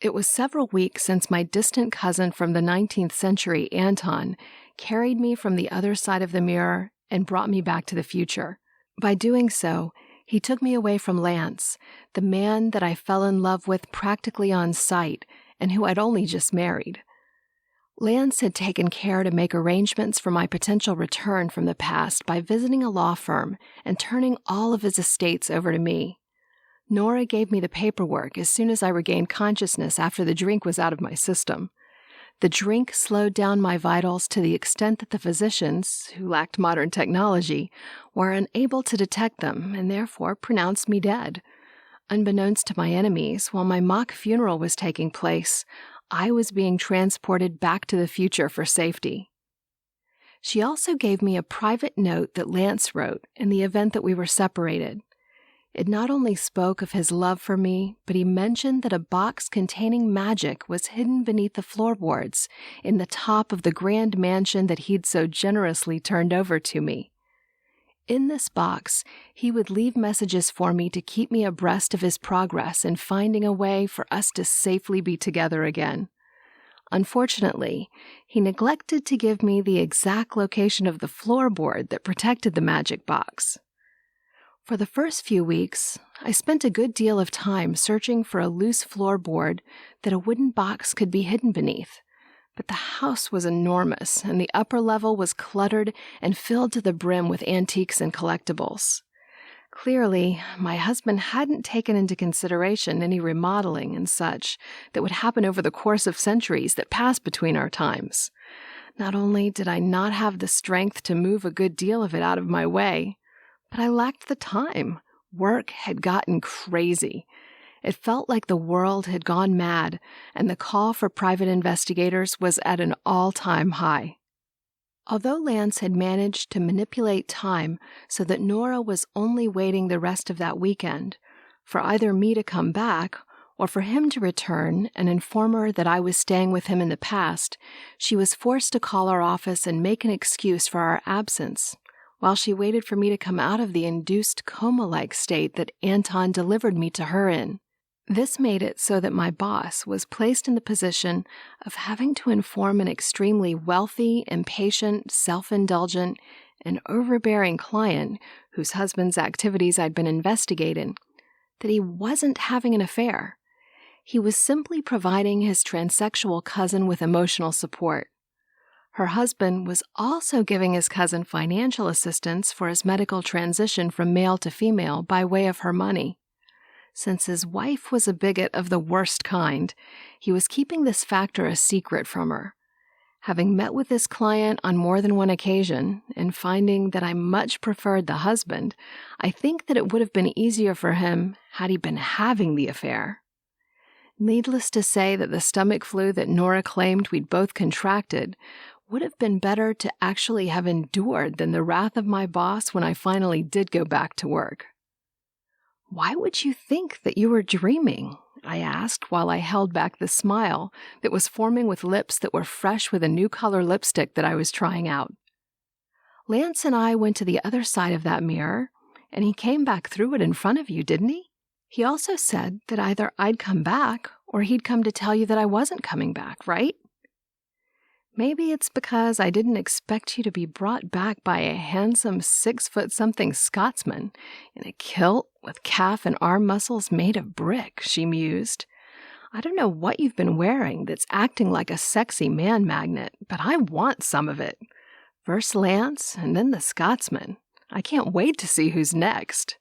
It was several weeks since my distant cousin from the 19th century, Anton, carried me from the other side of the mirror and brought me back to the future. By doing so, he took me away from Lance, the man that I fell in love with practically on sight and who I'd only just married. Lance had taken care to make arrangements for my potential return from the past by visiting a law firm and turning all of his estates over to me. Nora gave me the paperwork as soon as I regained consciousness after the drink was out of my system. The drink slowed down my vitals to the extent that the physicians, who lacked modern technology, were unable to detect them and therefore pronounced me dead. Unbeknownst to my enemies, while my mock funeral was taking place, I was being transported back to the future for safety. She also gave me a private note that Lance wrote in the event that we were separated. It not only spoke of his love for me, but he mentioned that a box containing magic was hidden beneath the floorboards in the top of the grand mansion that he'd so generously turned over to me. In this box, he would leave messages for me to keep me abreast of his progress in finding a way for us to safely be together again. Unfortunately, he neglected to give me the exact location of the floorboard that protected the magic box. For the first few weeks, I spent a good deal of time searching for a loose floorboard that a wooden box could be hidden beneath. But the house was enormous, and the upper level was cluttered and filled to the brim with antiques and collectibles. Clearly, my husband hadn't taken into consideration any remodeling and such that would happen over the course of centuries that passed between our times. Not only did I not have the strength to move a good deal of it out of my way, but I lacked the time. Work had gotten crazy. It felt like the world had gone mad, and the call for private investigators was at an all-time high. Although Lance had managed to manipulate time so that Nora was only waiting the rest of that weekend for either me to come back or for him to return and inform her that I was staying with him in the past, she was forced to call our office and make an excuse for our absence, while she waited for me to come out of the induced coma-like state that Anton delivered me to her in. This made it so that my boss was placed in the position of having to inform an extremely wealthy, impatient, self-indulgent, and overbearing client whose husband's activities I'd been investigating that he wasn't having an affair. He was simply providing his transsexual cousin with emotional support. Her husband was also giving his cousin financial assistance for his medical transition from male to female by way of her money. Since his wife was a bigot of the worst kind, he was keeping this factor a secret from her. Having met with this client on more than one occasion and finding that I much preferred the husband, I think that it would have been easier for him had he been having the affair. Needless to say that the stomach flu that Nora claimed we'd both contracted would have been better to actually have endured than the wrath of my boss when I finally did go back to work. "Why would you think that you were dreaming?" I asked while I held back the smile that was forming with lips that were fresh with a new color lipstick that I was trying out. "Lance and I went to the other side of that mirror, and he came back through it in front of you, didn't he? He also said that either I'd come back or he'd come to tell you that I wasn't coming back, right? Maybe it's because I didn't expect you to be brought back by a handsome 6-foot-something Scotsman in a kilt with calf and arm muscles made of brick," she mused. "I don't know what you've been wearing that's acting like a sexy man magnet, but I want some of it. First Lance, and then the Scotsman. I can't wait to see who's next."